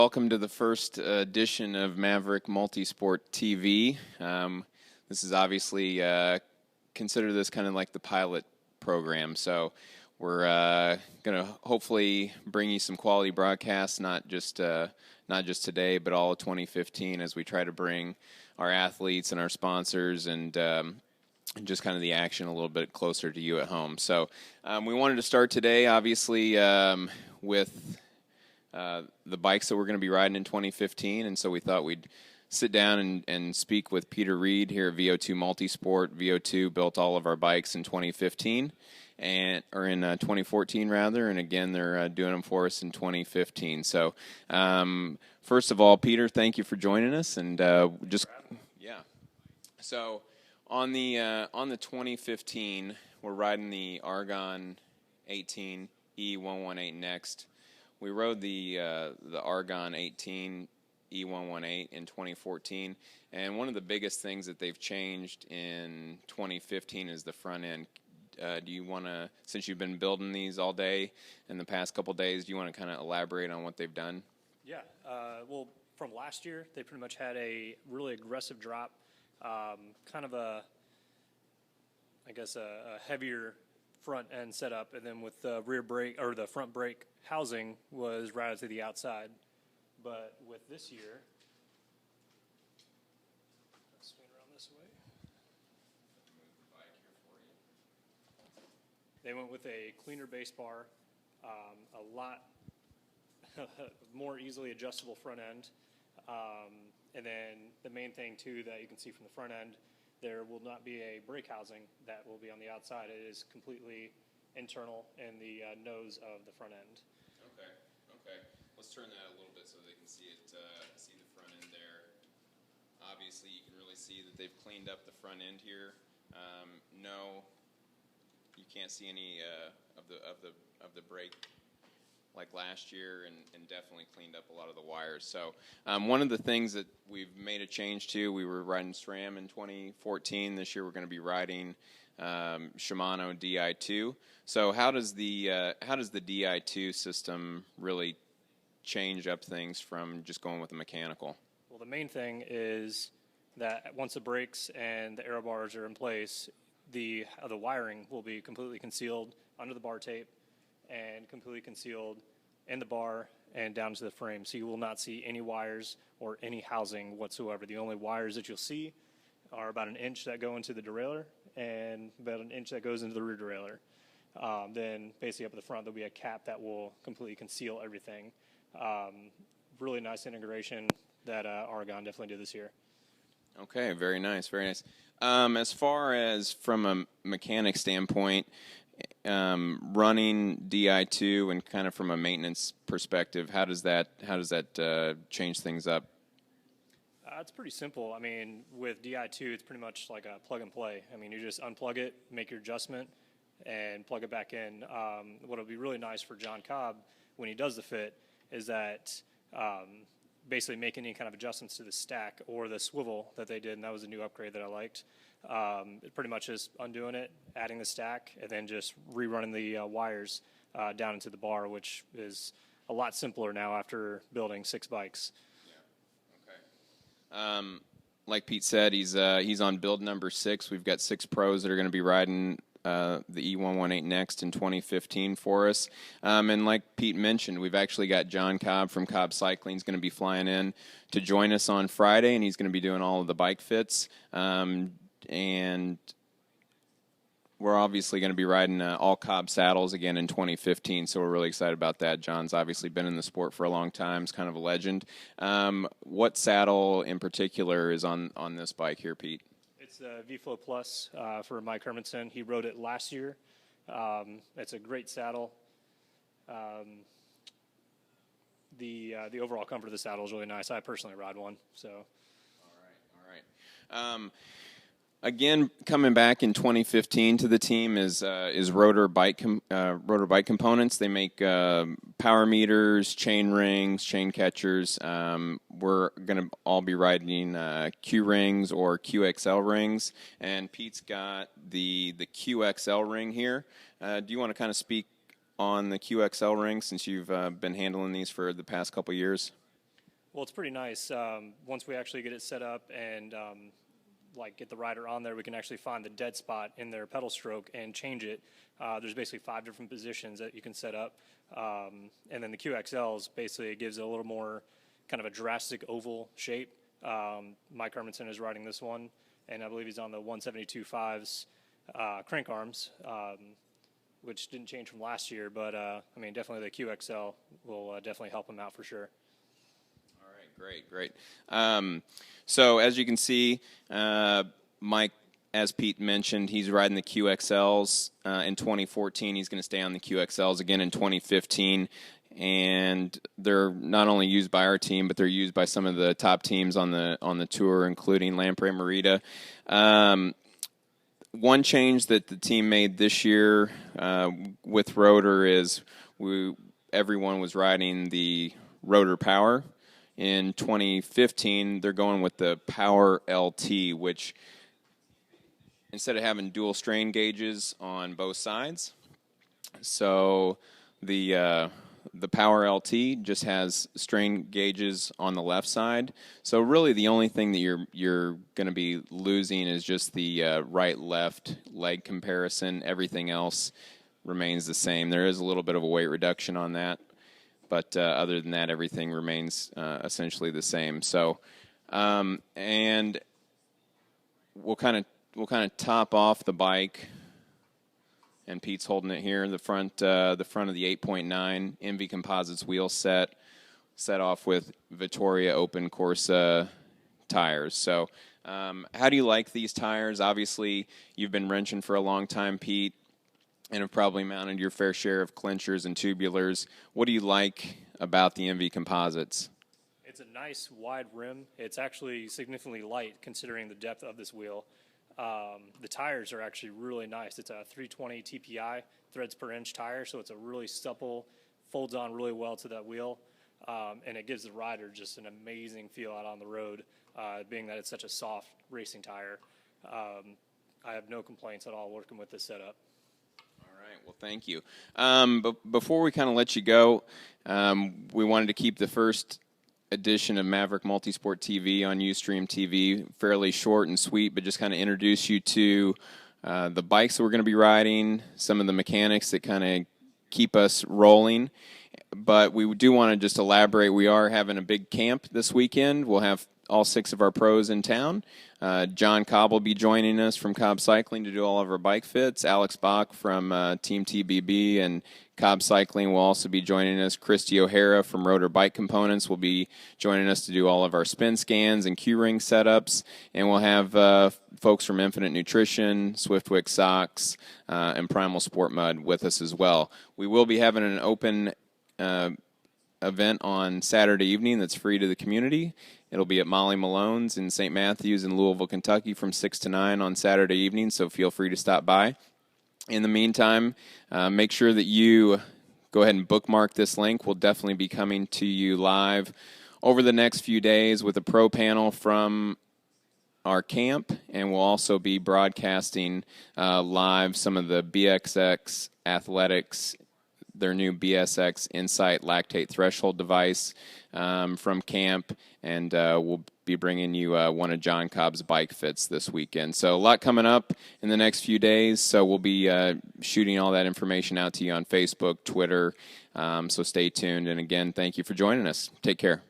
Welcome to the first edition of Maverick Multisport TV. This is obviously, consider this kind of like the pilot program. So we're going to hopefully bring you some quality broadcasts, not just today, but all of 2015 as we try to bring our athletes and our sponsors and just kind of the action a little bit closer to you at home. So we wanted to start today, obviously, with the bikes that we're going to be riding in 2015, and so we thought we'd sit down and speak with Peter Reid here at VO2 Multisport. VO2 built all of our bikes in 2015, or in 2014 rather, and again they're doing them for us in 2015. So first of all, Peter, thank you for joining us, and So on the 2015, we're riding the Argon 18 E118 next. We rode the Argon 18 E118 in 2014, and one of the biggest things that they've changed in 2015 is the front end. Do you want to, since you've been building these all day in the past couple days, do you want to kind of elaborate on what they've done? Yeah, well, from last year, they pretty much had a really aggressive drop, kind of a heavier front end setup, and then with the rear brake or the front brake housing was routed to the outside. But with this year, let's swing around this way. They went with a cleaner base bar, a lot more easily adjustable front end, and then the main thing too that you can see from the front end, there will not be a brake housing that will be on the outside. It is completely internal in the nose of the front end. Okay. Let's turn that a little bit so they can see it. See the front end there. Obviously, you can really see that they've cleaned up the front end here. No, you can't see any of the brake like last year, and definitely cleaned up a lot of the wires. So one of the things that we've made a change to, we were riding SRAM in 2014. This year we're going to be riding Shimano Di2. So how does the Di2 system really change up things from just going with the mechanical? Well, the main thing is that once the brakes and the aero bars are in place, the wiring will be completely concealed under the bar tape and completely concealed in the bar and down to the frame. So you will not see any wires or any housing whatsoever. The only wires that you'll see are about an inch that go into the derailleur and about an inch that goes into the rear derailleur. Then basically up at the front there'll be a cap that will completely conceal everything. Really nice integration that Argon definitely did this year. Okay, very nice, very nice. As far as from a mechanic standpoint, running Di2 and kind of from a maintenance perspective, how does that change things up? It's pretty simple. I mean, with Di2, it's pretty much like a plug and play. I mean, you just unplug it, make your adjustment, and plug it back in. What'll be really nice for John Cobb when he does the fit is that basically making any kind of adjustments to the stack or the swivel that they did, and that was a new upgrade that I liked. It pretty much is undoing it, adding the stack, and then just rerunning the wires down into the bar, which is a lot simpler now after building 6 bikes. Yeah. Okay. Like Pete said, he's on build number 6. We've got 6 pros that are going to be riding the E118 next in 2015 for us. And like Pete mentioned, we've actually got John Cobb from Cobb Cycling is going to be flying in to join us on Friday, and he's going to be doing all of the bike fits. And we're obviously going to be riding all Cobb saddles again in 2015, so we're really excited about that. John's obviously been in the sport for a long time. He's kind of a legend. What saddle in particular is on this bike here, Pete? It's the V-Flow Plus for Mike Hermanson. He rode it last year. It's a great saddle. The overall comfort of the saddle is really nice. I personally ride one. So. All right. Again, coming back in 2015 to the team is Rotor Bike Components. They make power meters, chain rings, chain catchers. We're going to all be riding Qrings or QXL rings, and Pete's got the QXL ring here. Do you want to kind of speak on the QXL ring since you've been handling these for the past couple years? Well, it's pretty nice. Once we actually get it set up and like get the rider on there, we can actually find the dead spot in their pedal stroke and change it. There's basically 5 different positions that you can set up. And then the QXLs, basically it gives it a little more kind of a drastic oval shape. Mike Hermanson is riding this one, and I believe he's on the 172.5's crank arms, which didn't change from last year, but I mean, definitely the QXL will definitely help him out for sure. Great. So as you can see, Mike, as Pete mentioned, he's riding the QXLs in 2014. He's going to stay on the QXLs again in 2015. And they're not only used by our team, but they're used by some of the top teams on the tour, including Lamprey Merida. One change that the team made this year with Rotor is everyone was riding the Rotor Power. In 2015, they're going with the Power LT, which instead of having dual strain gauges on both sides, so the Power LT just has strain gauges on the left side. So really the only thing that you're going to be losing is just the right-left leg comparison. Everything else remains the same. There is a little bit of a weight reduction on that. But other than that, everything remains essentially the same. So, and we'll kind of top off the bike, and Pete's holding it here in the front of the 8.9 ENVE Composites wheel set off with Vittoria Open Corsa tires. So, how do you like these tires? Obviously, you've been wrenching for a long time, Pete, and have probably mounted your fair share of clinchers and tubulars. What do you like about the ENVE Composites? It's a nice wide rim. It's actually significantly light considering the depth of this wheel. The tires are actually really nice. It's a 320 TPI threads per inch tire, so it's a really supple, folds on really well to that wheel, and it gives the rider just an amazing feel out on the road, being that it's such a soft racing tire. I have no complaints at all working with this setup. Well, thank you. But before we kind of let you go, we wanted to keep the first edition of Maverick Multisport TV on Ustream TV fairly short and sweet, but just kind of introduce you to the bikes that we're going to be riding, some of the mechanics that kind of keep us rolling. But we do want to just elaborate. We are having a big camp this weekend. We'll have all 6 of our pros in town. John Cobb will be joining us from Cobb Cycling to do all of our bike fits. Alex Bach from Team TBB and Cobb Cycling will also be joining us. Christy O'Hara from Rotor Bike Components will be joining us to do all of our spin scans and Qrings setups. And we'll have folks from Infinite Nutrition, Swiftwick Socks, and Primal Sport Mud with us as well. We will be having an open event on Saturday evening that's free to the community. It'll be at Molly Malone's in St. Matthews in Louisville, Kentucky from 6 to 9 on Saturday evening, so feel free to stop by. In the meantime, make sure that you go ahead and bookmark this link. We'll definitely be coming to you live over the next few days with a pro panel from our camp, and we'll also be broadcasting live some of the BXX Athletics, their new BSX Insight Lactate Threshold device from camp, and we'll be bringing you one of John Cobb's bike fits this weekend. So a lot coming up in the next few days, so we'll be shooting all that information out to you on Facebook, Twitter, so stay tuned. And again, thank you for joining us. Take care.